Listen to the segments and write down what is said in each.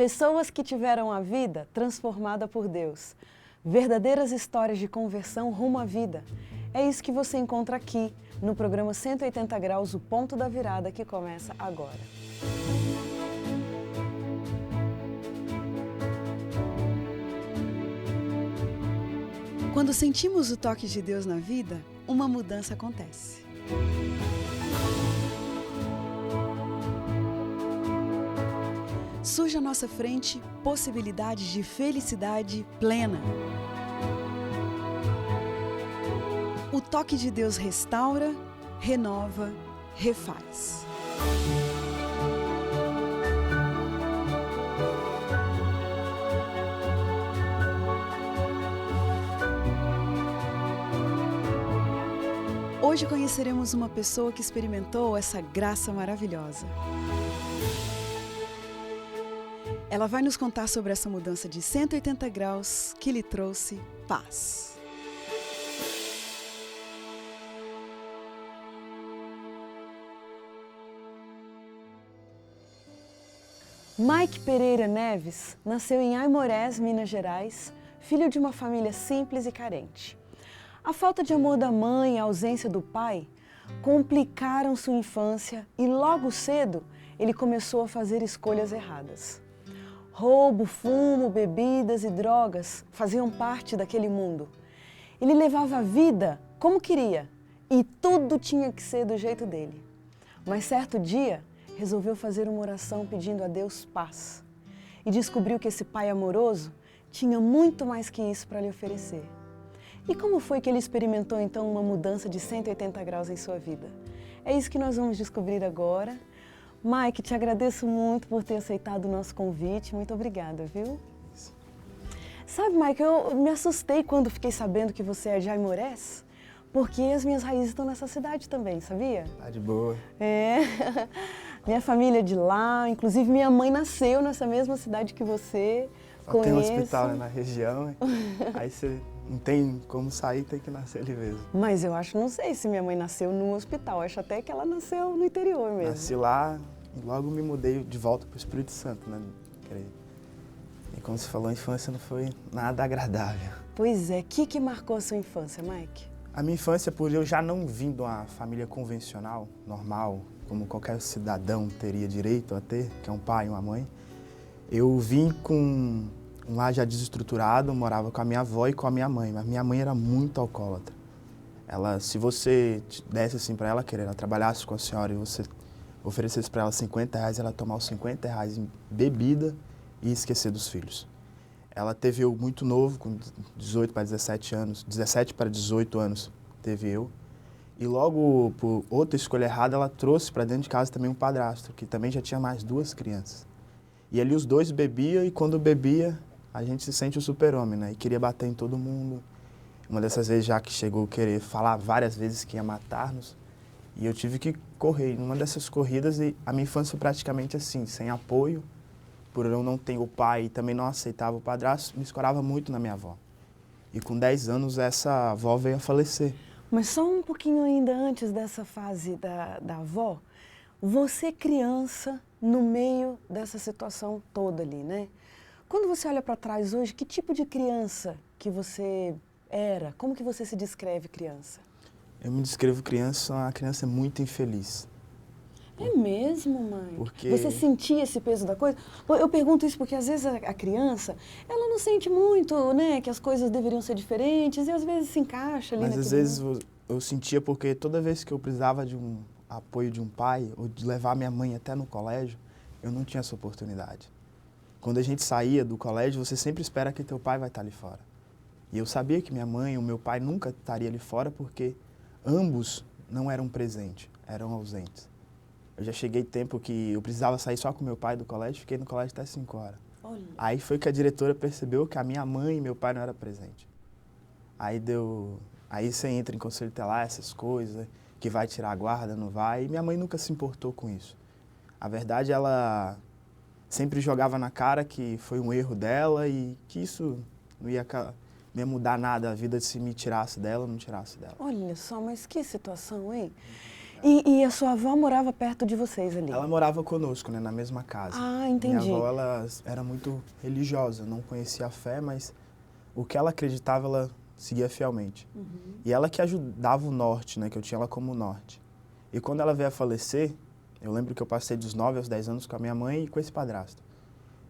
Pessoas que tiveram a vida transformada por Deus. Verdadeiras histórias de conversão rumo à vida. É isso que você encontra aqui, no programa 180 Graus, o Ponto da Virada, que começa agora. Quando sentimos o toque de Deus na vida, uma mudança acontece. Surge à nossa frente possibilidades de felicidade plena. O toque de Deus restaura, renova, refaz. Hoje conheceremos uma pessoa que experimentou essa graça maravilhosa. Ela vai nos contar sobre essa mudança de 180 graus que lhe trouxe paz. Mike Pereira Neves nasceu em Aimorés, Minas Gerais, filho de uma família simples e carente. A falta de amor da mãe e a ausência do pai complicaram sua infância e logo cedo ele começou a fazer escolhas erradas. Roubo, fumo, bebidas e drogas faziam parte daquele mundo. Ele levava a vida como queria e tudo tinha que ser do jeito dele. Mas certo dia, resolveu fazer uma oração pedindo a Deus paz. E descobriu que esse pai amoroso tinha muito mais que isso para lhe oferecer. E como foi que ele experimentou então uma mudança de 180 graus em sua vida? É isso que nós vamos descobrir agora. Mike, te agradeço muito por ter aceitado o nosso convite. Muito obrigada, viu? Sabe, Mike, eu me assustei quando fiquei sabendo que você é de Aimorés, porque as minhas raízes estão nessa cidade também, sabia? Tá de boa. É, minha família é de lá, inclusive minha mãe nasceu nessa mesma cidade que você. Só tem um hospital, né, na região, aí você não tem como sair, tem que nascer ali mesmo. Mas eu acho, não sei se minha mãe nasceu no hospital, acho até que ela nasceu no interior mesmo. Nasci lá e logo me mudei de volta para o Espírito Santo, né? E como você falou, a infância não foi nada agradável. Pois é, o que marcou a sua infância, Mike? A minha infância, por eu já não vim de uma família convencional, normal, como qualquer cidadão teria direito a ter, que é um pai e uma mãe, eu vim com um lar já desestruturado, morava com a minha avó e com a minha mãe, mas minha mãe era muito alcoólatra. Ela, se você desse assim para ela, querer, ela trabalhasse com a senhora e você oferecesse para ela R$50, ela tomar os R$50 em bebida e esquecer dos filhos. Ela teve eu muito novo, com 18 para 17 anos, 17 para 18 anos teve eu. E logo, por outra escolha errada, ela trouxe para dentro de casa também um padrasto, que também já tinha mais 2 crianças. E ali os dois bebiam e quando bebia, a gente se sente o super-homem, né? E queria bater em todo mundo. Uma dessas vezes já que chegou a querer falar várias vezes que ia matar-nos. E eu tive que correr. Numa dessas corridas, e a minha infância foi praticamente assim, sem apoio. Por eu não ter o pai e também não aceitava o padrasto, me escorava muito na minha avó. E com 10 anos, essa avó veio a falecer. Mas só um pouquinho ainda antes dessa fase da avó, você criança, no meio dessa situação toda ali, né? Quando você olha para trás hoje, que tipo de criança que você era? Como que você se descreve criança? Eu me descrevo criança, uma criança muito infeliz. É mesmo, mãe? Porque... Você sentia esse peso da coisa? Eu pergunto isso porque às vezes a criança, ela não sente muito, né, que as coisas deveriam ser diferentes e às vezes se encaixa ali. Mas às vezes eu sentia porque toda vez que eu precisava de um apoio de um pai ou de levar minha mãe até no colégio, eu não tinha essa oportunidade. Quando a gente saía do colégio, você sempre espera que teu pai vai estar ali fora. E eu sabia que minha mãe ou meu pai nunca estaria ali fora porque ambos não eram presentes, eram ausentes. Eu já cheguei tempo que eu precisava sair só com meu pai do colégio, fiquei no colégio até 5 horas. Olha. Aí foi que a diretora percebeu que a minha mãe e meu pai não eram presentes. Aí você entra em conselho tutelar, essas coisas, que vai tirar a guarda, não vai, e minha mãe nunca se importou com isso. A verdade, ela sempre jogava na cara que foi um erro dela e que isso não ia mudar nada a vida se me tirasse dela ou não tirasse dela. Olha só, mas que situação, hein? E a sua avó morava perto de vocês ali? Ela morava conosco, né, na mesma casa. Ah, entendi. Minha avó, ela era muito religiosa, não conhecia a fé, mas o que ela acreditava, ela seguia fielmente. E ela que ajudava o norte, né, que eu tinha ela como norte. E quando ela veio a falecer, eu lembro que eu passei dos 9 aos 10 anos com a minha mãe e com esse padrasto.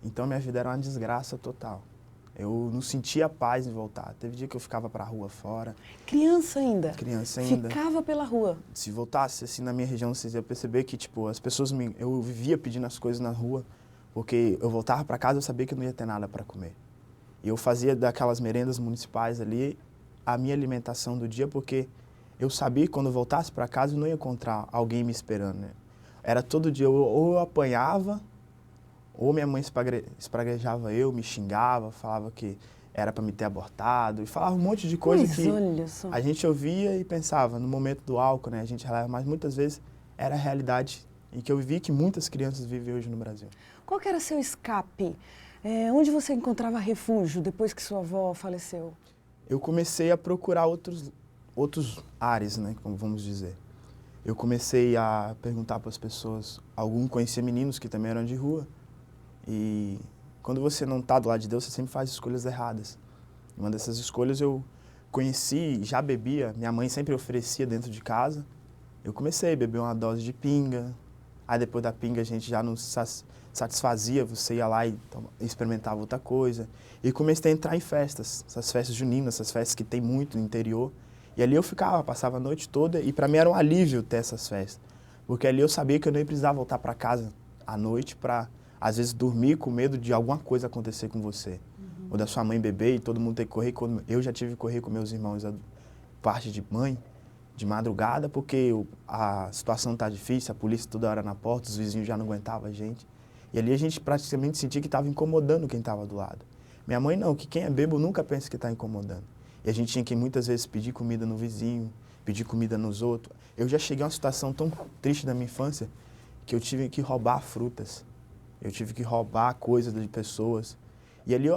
Então minha vida era uma desgraça total. Eu não sentia paz em voltar. Teve dia que eu ficava pra rua fora. Criança ainda? Criança ainda. Ficava pela rua? Se voltasse assim na minha região, vocês iam perceber que, tipo, as pessoas eu vivia pedindo as coisas na rua, porque eu voltava pra casa e eu sabia que eu não ia ter nada pra comer. E eu fazia daquelas merendas municipais ali a minha alimentação do dia, porque eu sabia que quando eu voltasse pra casa eu não ia encontrar alguém me esperando, né? Era todo dia, ou eu apanhava, ou minha mãe espraguejava eu, me xingava, falava que era para me ter abortado, e falava um monte de coisa que olha só. a gente ouvia e pensava, no momento do álcool, né, a gente releva, mas muitas vezes era a realidade em que eu vivi que muitas crianças vivem hoje no Brasil. Qual que era seu escape? Onde você encontrava refúgio depois que sua avó faleceu? Eu comecei a procurar outros ares, né, como vamos dizer. Eu comecei a perguntar para as pessoas, algum conhecia meninos que também eram de rua, e quando você não está do lado de Deus, você sempre faz escolhas erradas. Uma dessas escolhas eu conheci, já bebia, minha mãe sempre oferecia dentro de casa. Eu comecei a beber uma dose de pinga, aí depois da pinga a gente já não satisfazia, você ia lá e experimentava outra coisa. E comecei a entrar em festas, essas festas juninas, essas festas que tem muito no interior. E ali eu ficava, passava a noite toda e para mim era um alívio ter essas festas. Porque ali eu sabia que eu não ia precisar voltar para casa à noite para, às vezes, dormir com medo de alguma coisa acontecer com você. Ou da sua mãe beber e todo mundo ter que correr. Eu já tive que correr com meus irmãos, a parte de mãe, de madrugada, porque a situação tá difícil, a polícia toda hora na porta, os vizinhos já não aguentavam a gente. E ali a gente praticamente sentia que estava incomodando quem estava do lado. Minha mãe não, que quem é bêbado nunca pensa que está incomodando. E a gente tinha que muitas vezes pedir comida no vizinho, pedir comida nos outros. Eu já cheguei a uma situação tão triste da minha infância que eu tive que roubar frutas. Eu tive que roubar coisas de pessoas. E ali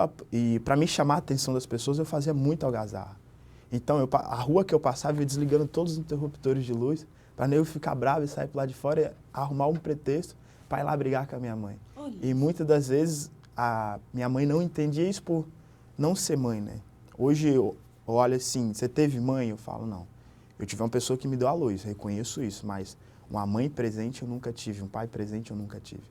para me chamar a atenção das pessoas, eu fazia muito algazarra. Então, a rua que eu passava, eu ia desligando todos os interruptores de luz, para nem eu ficar bravo e sair para lá de fora e arrumar um pretexto para ir lá brigar com a minha mãe. Olha. E muitas das vezes, a minha mãe não entendia isso por não ser mãe, né? Hoje, eu olho assim, você teve mãe? Eu falo, não. Eu tive uma pessoa que me deu a luz, reconheço isso, mas uma mãe presente eu nunca tive, um pai presente eu nunca tive.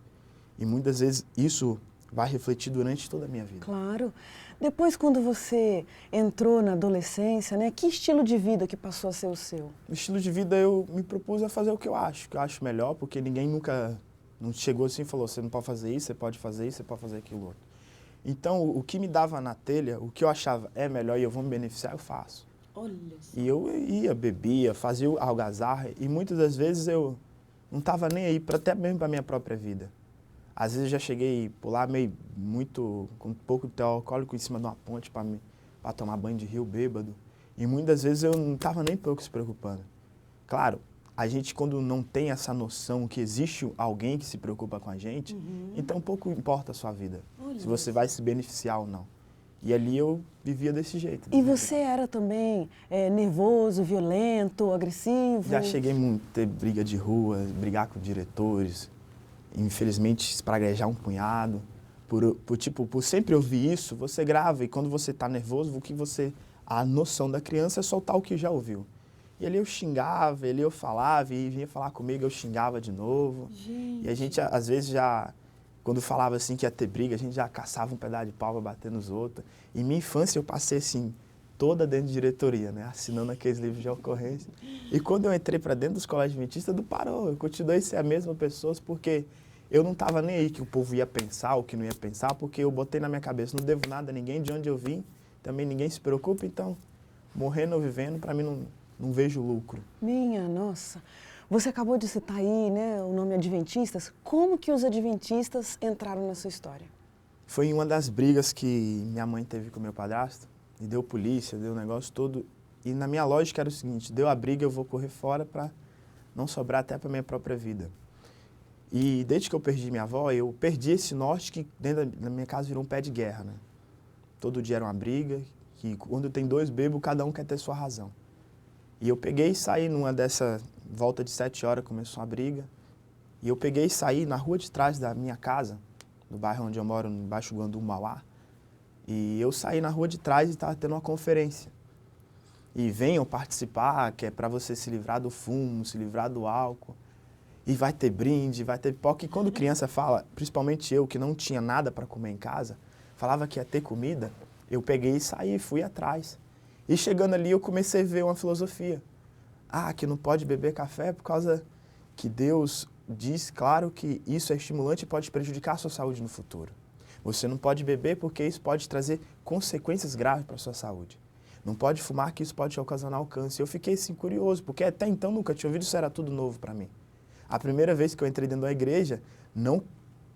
E muitas vezes isso vai refletir durante toda a minha vida. Claro. Depois, quando você entrou na adolescência, né, que estilo de vida que passou a ser o seu? No estilo de vida eu me propus a fazer o que eu acho melhor, porque ninguém nunca não chegou assim e falou, você não pode fazer isso, você pode fazer isso, você pode fazer aquilo outro. Então, o que me dava na telha, o que eu achava é melhor e eu vou me beneficiar, eu faço. Olha só. E eu ia, bebia, fazia algazarra e muitas das vezes eu não estava nem aí, até mesmo para a minha própria vida. Às vezes eu já cheguei a pular com um pouco de teor alcoólico em cima de uma ponte para tomar banho de rio bêbado. E muitas vezes eu não estava nem pouco se preocupando. Claro, a gente quando não tem essa noção que existe alguém que se preocupa com a gente, então pouco importa a sua vida, se você vai se beneficiar ou não. E ali eu vivia desse jeito. E você era também nervoso, violento, agressivo? Já cheguei muito a ter briga de rua, brigar com diretores, infelizmente espraguejar um punhado. Por sempre ouvir isso, você grava e quando você está nervoso, a noção da criança é soltar o que já ouviu. E ali eu xingava, ali eu falava e vinha falar comigo, eu xingava de novo. Gente. E a gente, às vezes, quando falava assim que ia ter briga, a gente já caçava um pedaço de pau para bater nos outros. Em minha infância eu passei assim, toda dentro de diretoria, né? Assinando aqueles livros de ocorrência. E quando eu entrei para dentro dos colégios adventistas, não parou. Eu continuei a ser a mesma pessoa, porque eu não estava nem aí que o povo ia pensar ou que não ia pensar, porque eu botei na minha cabeça, não devo nada a ninguém, de onde eu vim, também ninguém se preocupa, então, morrendo ou vivendo, para mim não vejo lucro. Minha nossa. Você acabou de citar aí, né, o nome Adventistas. Como que os Adventistas entraram na sua história? Foi em uma das brigas que minha mãe teve com meu padrasto, e deu polícia, deu o negócio todo. E na minha lógica era o seguinte, deu a briga, eu vou correr fora para não sobrar até para minha própria vida. E desde que eu perdi minha avó, eu perdi esse norte que dentro da minha casa virou um pé de guerra, né? Todo dia era uma briga, que quando tem dois bêbados, cada um quer ter sua razão. E eu peguei e saí volta de 7 horas, começou uma briga. E eu peguei e saí na rua de trás da minha casa, no bairro onde eu moro, no Baixo Guandu, Mauá. E eu saí na rua de trás e estava tendo uma conferência. E venham participar, que é para você se livrar do fumo, se livrar do álcool. E vai ter brinde, vai ter pipoca. E quando criança fala, principalmente eu, que não tinha nada para comer em casa, falava que ia ter comida, eu peguei e saí, fui atrás. E chegando ali eu comecei a ver uma filosofia. Que não pode beber café por causa que Deus diz, claro, que isso é estimulante e pode prejudicar a sua saúde no futuro. Você não pode beber porque isso pode trazer consequências graves para a sua saúde. Não pode fumar que isso pode te ocasionar o câncer. Eu fiquei assim curioso, porque até então nunca tinha ouvido, isso era tudo novo para mim. A primeira vez que eu entrei dentro da igreja, não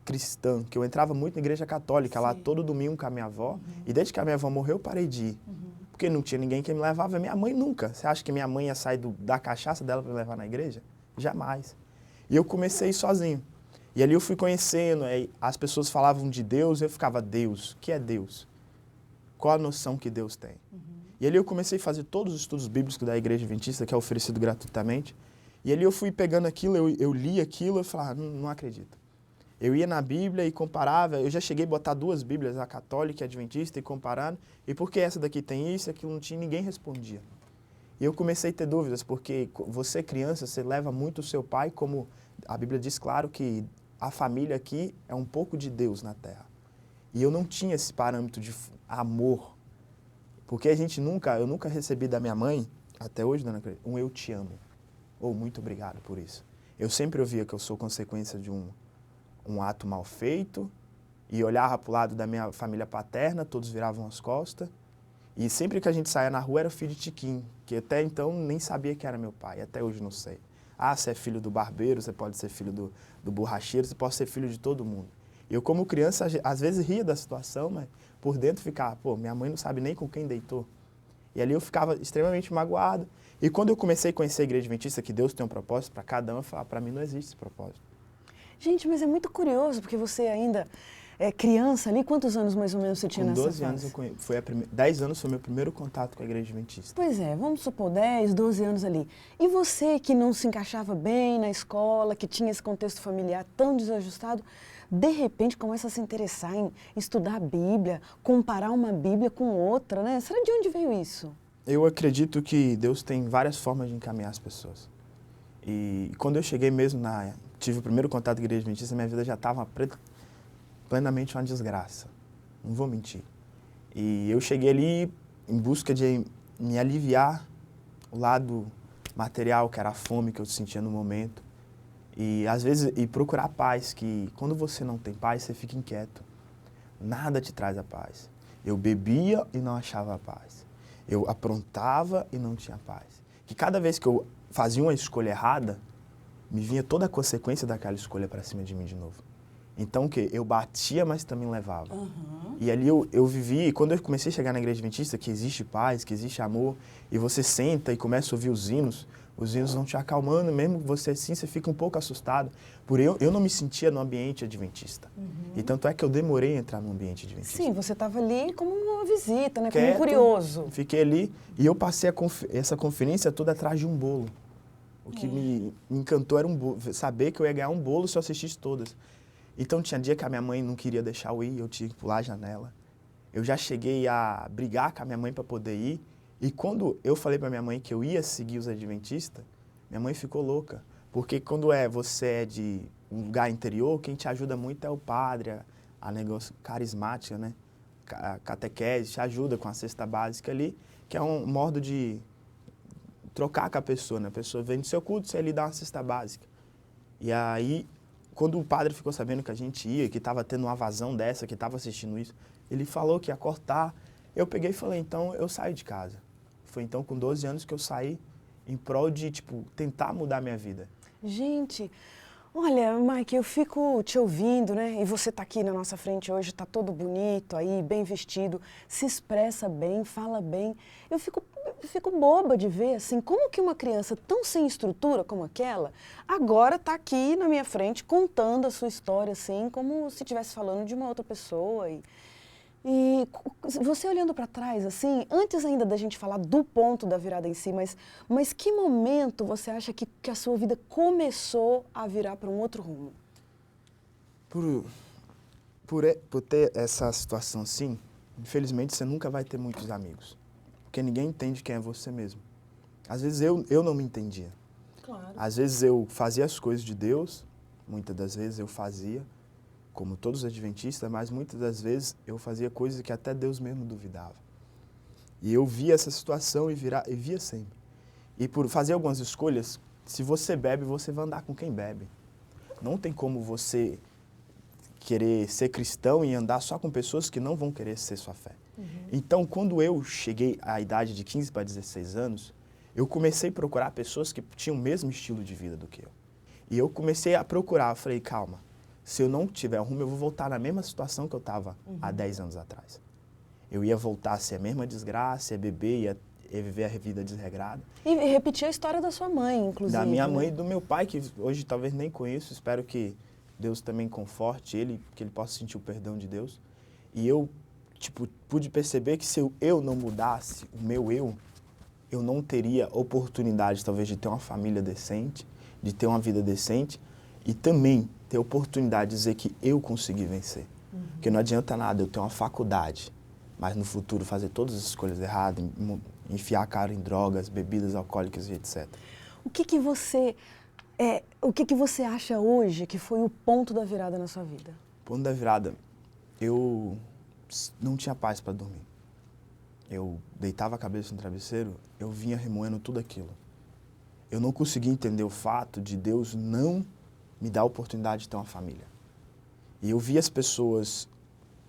cristã, que eu entrava muito na igreja católica, lá todo domingo com a minha avó, e desde que a minha avó morreu eu parei de ir. Porque não tinha ninguém que me levava, minha mãe nunca. Você acha que minha mãe ia sair da cachaça dela para me levar na igreja? Jamais. E eu comecei sozinho. E ali eu fui conhecendo, aí as pessoas falavam de Deus, eu ficava, Deus, o que é Deus? Qual a noção que Deus tem? E ali eu comecei a fazer todos os estudos bíblicos da Igreja Adventista, que é oferecido gratuitamente. E ali eu fui pegando aquilo, eu li aquilo, eu falava, não acredito. Eu ia na Bíblia e comparava, eu já cheguei a botar 2 Bíblias, a católica e a adventista, e comparando, e por que essa daqui tem isso, aquilo não tinha, ninguém respondia. E eu comecei a ter dúvidas, porque você criança, você leva muito o seu pai, como a Bíblia diz, claro, que a família aqui é um pouco de Deus na Terra. E eu não tinha esse parâmetro de amor, porque eu nunca recebi da minha mãe, até hoje, dona Cleide, um eu te amo, ou muito obrigado por isso. Eu sempre ouvia que eu sou consequência de um ato mal feito, e olhava para o lado da minha família paterna, todos viravam as costas, e sempre que a gente saía na rua era filho de Tiquinho, que até então nem sabia que era meu pai, até hoje não sei. Você é filho do barbeiro, você pode ser filho do borracheiro, você pode ser filho de todo mundo. Eu, como criança, às vezes ria da situação, mas por dentro ficava, minha mãe não sabe nem com quem deitou. E ali eu ficava extremamente magoado. E quando eu comecei a conhecer a Igreja Adventista, que Deus tem um propósito para cada um, eu falava, para mim não existe esse propósito. Gente, mas é muito curioso, porque você ainda é criança ali, quantos anos mais ou menos você tinha nessa fase? Com 12 anos, 10 anos foi meu primeiro contato com a Igreja Adventista. Pois é, vamos supor 10, 12 anos ali. E você que não se encaixava bem na escola, que tinha esse contexto familiar tão desajustado, de repente começa a se interessar em estudar a Bíblia, comparar uma Bíblia com outra, né? Será de onde veio isso? Eu acredito que Deus tem várias formas de encaminhar as pessoas. E quando eu cheguei mesmo tive o primeiro contato com a Igreja Adventista, minha vida já estava plenamente uma desgraça. Não vou mentir. E eu cheguei ali em busca de me aliviar o lado material, que era a fome que eu sentia no momento. E às vezes procurar paz, que quando você não tem paz, você fica inquieto. Nada te traz a paz. Eu bebia e não achava a paz. Eu aprontava e não tinha paz. Que cada vez que eu fazia uma escolha errada, me vinha toda a consequência daquela escolha para cima de mim de novo. Então, o quê? Eu batia, mas também levava. E ali eu vivi, e quando eu comecei a chegar na Igreja Adventista, que existe paz, que existe amor, e você senta e começa a ouvir os hinos vão te acalmando, mesmo você assim, você fica um pouco assustado. Por eu não me sentia no ambiente adventista. E tanto é que eu demorei a entrar no ambiente adventista. Sim, você estava ali como uma visita, né? Quieto, como um curioso. Fiquei ali e eu passei essa conferência toda atrás de um bolo. O que me encantou era saber que eu ia ganhar um bolo se eu assistisse todas. Então tinha dia que a minha mãe não queria deixar eu ir, eu tinha que pular a janela. Eu já cheguei a brigar com a minha mãe para poder ir. E quando eu falei para minha mãe que eu ia seguir os adventistas, minha mãe ficou louca. Porque quando você é de um lugar interior, quem te ajuda muito é o padre, a negócio carismática, né? A catequese, te ajuda com a cesta básica ali, que é um modo de trocar com a pessoa, né? A pessoa vem no seu culto, você lhe dá uma cesta básica. E aí, quando o padre ficou sabendo que a gente ia, que estava tendo uma vazão dessa, que estava assistindo isso, ele falou que ia cortar. Eu peguei e falei, então eu saio de casa. Foi então com 12 anos que eu saí em prol de, tentar mudar a minha vida. Gente, olha, Mike, eu fico te ouvindo, né? E você está aqui na nossa frente hoje, está todo bonito aí, bem vestido, se expressa bem, fala bem. Eu fico boba de ver, assim, como que uma criança tão sem estrutura como aquela, agora está aqui na minha frente contando a sua história, assim, como se estivesse falando de uma outra pessoa. E você olhando para trás, assim, antes ainda da gente falar do ponto da virada em si, mas que momento você acha que a sua vida começou a virar para um outro rumo? Por ter essa situação assim, infelizmente você nunca vai ter muitos amigos. Porque ninguém entende quem é você mesmo. Às vezes eu não me entendia. Claro. Às vezes eu fazia as coisas de Deus, muitas das vezes eu fazia, como todos os adventistas, mas muitas das vezes eu fazia coisas que até Deus mesmo duvidava. E eu via essa situação e via sempre. E por fazer algumas escolhas, se você bebe, você vai andar com quem bebe. Não tem como você querer ser cristão e andar só com pessoas que não vão querer ser sua fé. Então, quando eu cheguei à idade de 15 para 16 anos, eu comecei a procurar pessoas que tinham o mesmo estilo de vida do que eu. E eu comecei a procurar, eu falei, calma, se eu não tiver rumo, eu vou voltar na mesma situação que eu estava há 10 anos atrás. Eu ia voltar a ser a mesma desgraça, ia beber, ia viver a vida desregrada. E repetir a história da sua mãe, inclusive. Da minha mãe né? e do meu pai, que hoje talvez nem conheço, espero que Deus também conforte ele, que ele possa sentir o perdão de Deus. E eu, pude perceber que se eu não mudasse o meu eu não teria oportunidade, talvez, de ter uma família decente, de ter uma vida decente e também ter oportunidade de dizer que eu consegui vencer. Porque não adianta nada eu ter uma faculdade, mas no futuro fazer todas as escolhas erradas, enfiar a cara em drogas, bebidas alcoólicas e etc. O que você acha hoje que foi o ponto da virada na sua vida? Ponto da virada, eu não tinha paz para dormir. Eu deitava a cabeça no travesseiro, eu vinha remoendo tudo aquilo. Eu não conseguia entender o fato de Deus não me dar a oportunidade de ter uma família. E eu via as pessoas,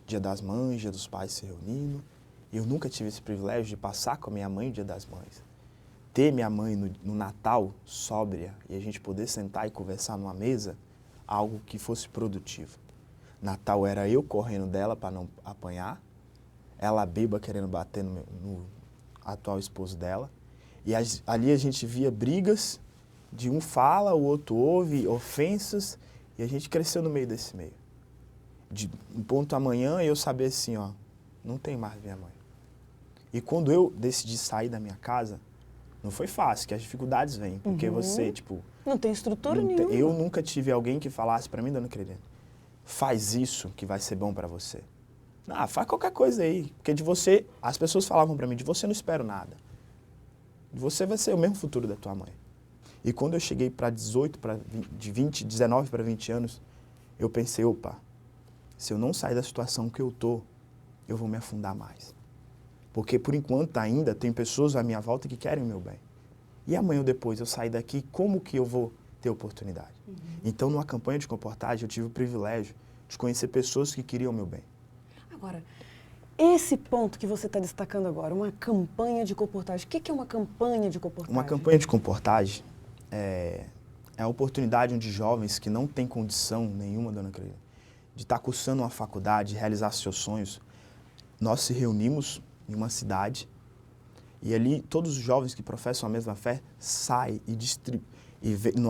Dia das Mães, Dia dos Pais se reunindo, e eu nunca tive esse privilégio de passar com a minha mãe o Dia das Mães. Ter minha mãe no Natal sóbria e a gente poder sentar e conversar numa mesa, algo que fosse produtivo. Natal era eu correndo dela para não apanhar, ela bêbada querendo bater no atual esposo dela. E ali a gente via brigas, de um fala, o outro ouve, ofensas, e a gente cresceu no meio desse meio. De um ponto amanhã eu saber assim, ó, não tem mais minha mãe. E quando eu decidi sair da minha casa, não foi fácil, que as dificuldades vêm, porque você, Não tem estrutura nenhuma. eu nunca tive alguém que falasse para mim, dona Credendo, faz isso que vai ser bom para você. Ah, faz qualquer coisa aí, porque de você, as pessoas falavam para mim, de você eu não espero nada. De você vai ser o mesmo futuro da tua mãe. E quando eu cheguei para 19 para 20 anos, eu pensei, opa, se eu não sair da situação que eu tô, eu vou me afundar mais. Porque por enquanto ainda tem pessoas à minha volta que querem o meu bem. E amanhã ou depois eu sair daqui, como que eu vou ter oportunidade? Então, numa campanha de comportagem, eu tive o privilégio de conhecer pessoas que queriam o meu bem. Agora, esse ponto que você está destacando agora, uma campanha de comportagem. O que é uma campanha de comportagem? Uma campanha de comportagem é a oportunidade onde jovens que não têm condição nenhuma, dona Cleide, de estar cursando uma faculdade, realizar seus sonhos, nós se reunimos em uma cidade e ali todos os jovens que professam a mesma fé saem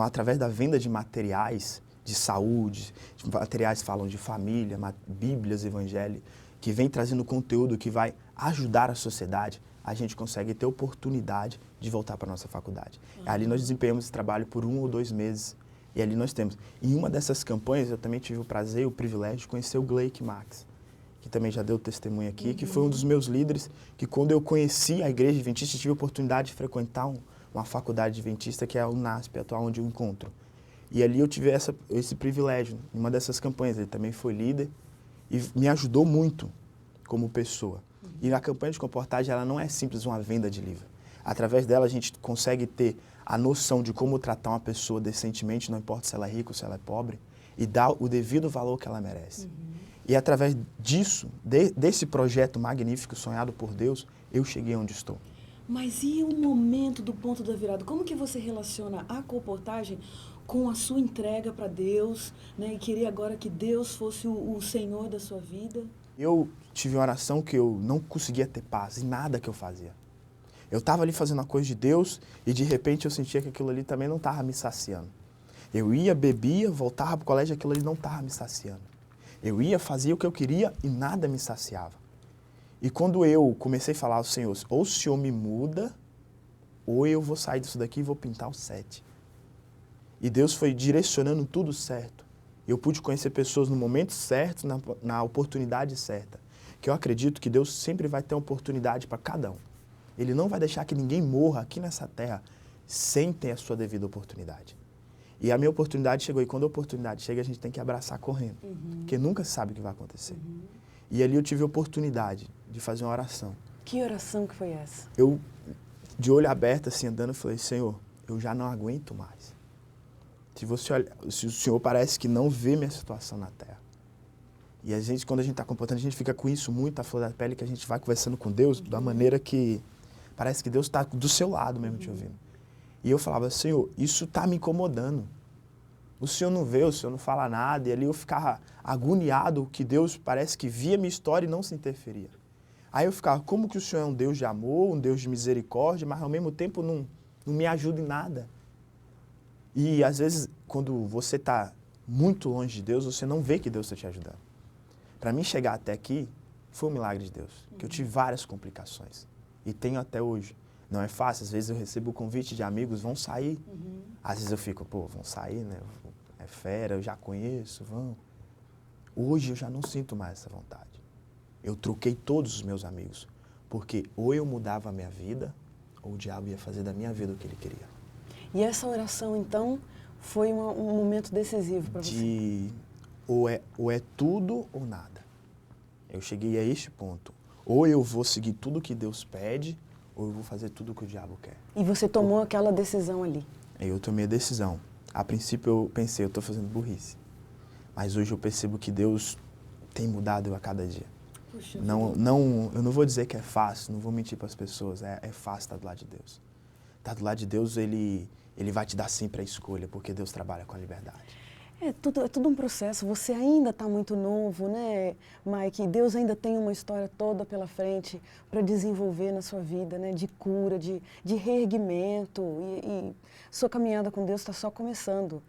através da venda de materiais de saúde, de materiais que falam de família, bíblias, evangelho, que vem trazendo conteúdo que vai ajudar a sociedade, a gente consegue ter oportunidade de voltar para a nossa faculdade. Ali nós desempenhamos esse trabalho por 1 ou 2 meses e ali nós temos. Em uma dessas campanhas eu também tive o prazer e o privilégio de conhecer o Gleick Max, que também já deu testemunho aqui, que foi um dos meus líderes, que quando eu conheci a igreja adventista, tive a oportunidade de frequentar uma faculdade adventista, que é a UNASP, atual onde eu encontro. E ali eu tive esse privilégio, em uma dessas campanhas. Ele também foi líder e me ajudou muito como pessoa. E a campanha de comportagem, ela não é simples uma venda de livro. Através dela a gente consegue ter a noção de como tratar uma pessoa decentemente, não importa se ela é rica ou se ela é pobre, e dar o devido valor que ela merece. E através disso, desse projeto magnífico sonhado por Deus, eu cheguei onde estou. Mas e o momento do ponto da virada? Como que você relaciona a comportagem com a sua entrega para Deus, né? E querer agora que Deus fosse o Senhor da sua vida? Eu tive uma oração que eu não conseguia ter paz em nada que eu fazia. Eu estava ali fazendo a coisa de Deus e de repente eu sentia que aquilo ali também não estava me saciando. Eu ia, bebia, voltava para o colégio e aquilo ali não estava me saciando. Eu ia, fazia o que eu queria e nada me saciava. E quando eu comecei a falar ao Senhor, ou o Senhor me muda, ou eu vou sair disso daqui e vou pintar o 7. E Deus foi direcionando tudo certo. Eu pude conhecer pessoas no momento certo, na oportunidade certa. Que eu acredito que Deus sempre vai ter uma oportunidade para cada um. Ele não vai deixar que ninguém morra aqui nessa terra sem ter a sua devida oportunidade. E a minha oportunidade chegou, e quando a oportunidade chega, a gente tem que abraçar correndo. Porque nunca se sabe o que vai acontecer. E ali eu tive a oportunidade de fazer uma oração. Que oração que foi essa? Eu, de olho aberto, assim, andando, eu falei, Senhor, eu já não aguento mais. Se o Senhor parece que não vê minha situação na terra. E a gente, quando a gente está comportando, a gente fica com isso muito à flor da pele, que a gente vai conversando com Deus da maneira que parece que Deus está do seu lado mesmo te ouvindo. E eu falava, Senhor, isso está me incomodando. O Senhor não vê, o Senhor não fala nada. E ali eu ficava agoniado que Deus parece que via minha história e não se interferia. Aí eu ficava, como que o Senhor é um Deus de amor, um Deus de misericórdia, mas ao mesmo tempo não me ajuda em nada. E às vezes, quando você está muito longe de Deus, você não vê que Deus está te ajudando. Para mim chegar até aqui, foi um milagre de Deus. Que eu tive várias complicações. E tenho até hoje. Não é fácil, às vezes eu recebo o convite de amigos, vão sair. Às vezes eu fico, vão sair, né? É fera, eu já conheço, vão. Hoje eu já não sinto mais essa vontade. Eu troquei todos os meus amigos. Porque ou eu mudava a minha vida, ou o diabo ia fazer da minha vida o que ele queria. E essa oração, então, foi um momento decisivo para você? Ou é tudo ou nada. Eu cheguei a este ponto. Ou eu vou seguir tudo que Deus pede, ou eu vou fazer tudo o que o diabo quer. E você tomou aquela decisão ali? Eu tomei a decisão. A princípio eu pensei, eu estou fazendo burrice. Mas hoje eu percebo que Deus tem mudado eu a cada dia. Puxa, Eu não vou dizer que é fácil, não vou mentir para as pessoas, é fácil estar do lado de Deus. Estar do lado de Deus, ele vai te dar sempre a escolha, porque Deus trabalha com a liberdade. É tudo um processo. Você ainda está muito novo, né, Mike? Deus ainda tem uma história toda pela frente para desenvolver na sua vida, né? De cura, de reerguimento. E sua caminhada com Deus está só começando.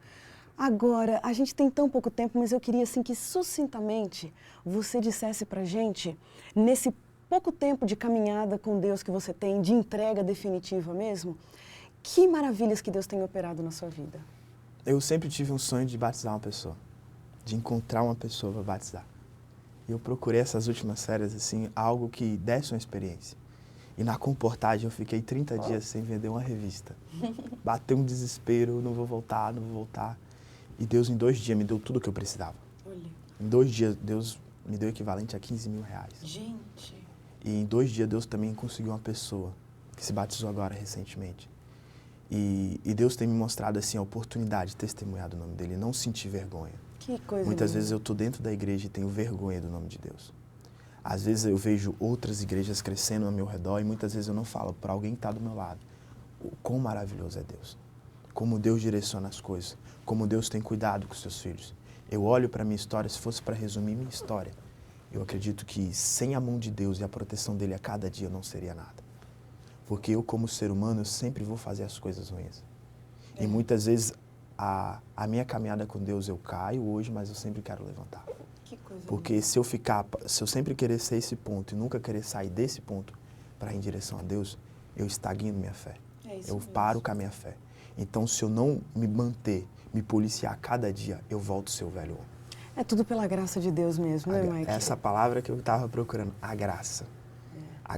Agora, a gente tem tão pouco tempo, mas eu queria assim que sucintamente você dissesse para a gente, nesse pouco tempo de caminhada com Deus que você tem, de entrega definitiva mesmo, que maravilhas que Deus tem operado na sua vida. Eu sempre tive um sonho de batizar uma pessoa, de encontrar uma pessoa para batizar. E eu procurei essas últimas férias, assim, algo que desse uma experiência. E na comportagem eu fiquei 30 dias sem vender uma revista. Bateu um desespero, não vou voltar. E Deus em 2 dias me deu tudo o que eu precisava. Olha. Em 2 dias Deus me deu o equivalente a 15 mil reais. Gente. E em 2 dias Deus também conseguiu uma pessoa que se batizou agora recentemente. E Deus tem me mostrado assim a oportunidade de testemunhar do nome dele, não sentir vergonha. Que coisa Muitas linda. vezes eu estou dentro da igreja e tenho vergonha do nome de Deus. Às vezes eu vejo outras igrejas crescendo ao meu redor e muitas vezes eu não falo para alguém que está do meu lado o quão maravilhoso é Deus. Como Deus direciona as coisas, como Deus tem cuidado com os seus filhos. Eu olho para a minha história, se fosse para resumir minha história, eu acredito que sem a mão de Deus e a proteção dele a cada dia eu não seria nada. Porque eu, como ser humano, eu sempre vou fazer as coisas ruins. E muitas vezes a minha caminhada com Deus eu caio hoje, mas eu sempre quero levantar. Que coisa Porque linda. se eu sempre querer ser esse ponto e nunca querer sair desse ponto para ir em direção a Deus, eu estagno minha fé. É isso Eu mesmo. paro com a minha fé. Então, se eu não me manter, me policiar cada dia, eu volto a ser o velho homem. É tudo pela graça de Deus mesmo, né, Mike? Essa palavra que eu estava procurando, a graça.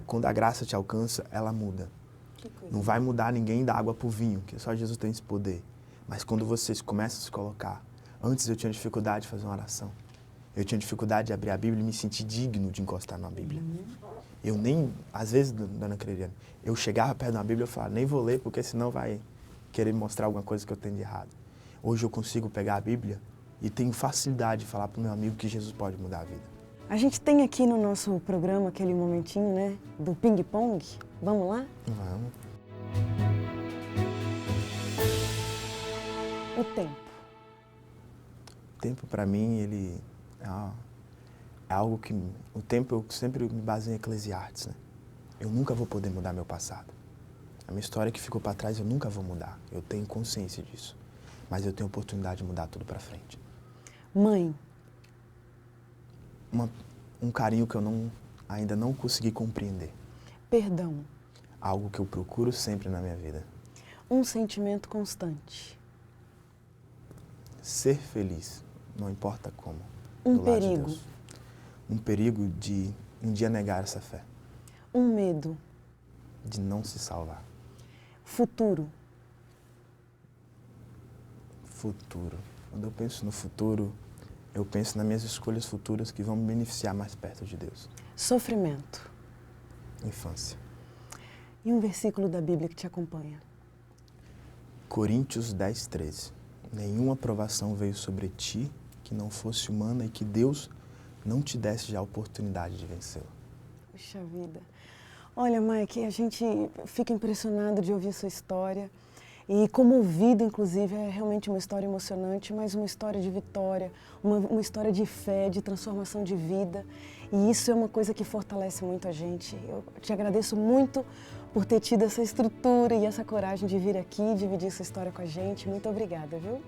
Quando a graça te alcança, ela muda. Que coisa. Não vai mudar ninguém da água para o vinho, que só Jesus tem esse poder. Mas quando você começa a se colocar, antes eu tinha dificuldade de fazer uma oração. Eu tinha dificuldade de abrir a Bíblia e me sentir digno de encostar na Bíblia. Eu nem, às vezes, dona Creliane, eu chegava perto da Bíblia e falava, nem vou ler, porque senão vai querer me mostrar alguma coisa que eu tenho de errado. Hoje eu consigo pegar a Bíblia e tenho facilidade de falar para o meu amigo que Jesus pode mudar a vida. A gente tem aqui no nosso programa aquele momentinho, né, do ping-pong. Vamos lá? Vamos. O tempo. O tempo, para mim, ele é algo que... O tempo, eu sempre me baseio em Eclesiastes, né? Eu nunca vou poder mudar meu passado. A minha história que ficou para trás, eu nunca vou mudar. Eu tenho consciência disso. Mas eu tenho oportunidade de mudar tudo para frente. Mãe. Um carinho que eu não ainda não consegui compreender. Perdão. Algo que eu procuro sempre na minha vida. Um sentimento constante. Ser feliz, não importa como. Um do lado de perigo. Deus. Um perigo de um dia negar essa fé. Um medo. De não se salvar. Futuro. Futuro. Quando eu penso no futuro, eu penso nas minhas escolhas futuras que vão me beneficiar mais perto de Deus. Sofrimento. Infância. E um versículo da Bíblia que te acompanha. Coríntios 10, 13. Nenhuma provação veio sobre ti que não fosse humana e que Deus não te desse já a oportunidade de vencê-la. Puxa vida. Olha, Mike, a gente fica impressionado de ouvir sua história e comovido, inclusive, é realmente uma história emocionante, mas uma história de vitória, uma história de fé, de transformação de vida. E isso é uma coisa que fortalece muito a gente. Eu te agradeço muito por ter tido essa estrutura e essa coragem de vir aqui e dividir sua história com a gente. Muito obrigada, viu?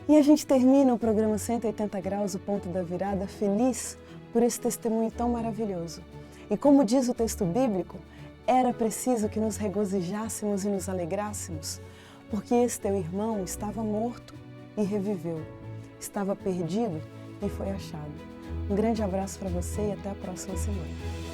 E a gente termina o programa 180 Graus, o ponto da virada, feliz por esse testemunho tão maravilhoso. E como diz o texto bíblico, era preciso que nos regozijássemos e nos alegrássemos, porque esse teu irmão estava morto e reviveu, estava perdido e foi achado. Um grande abraço para você e até a próxima semana.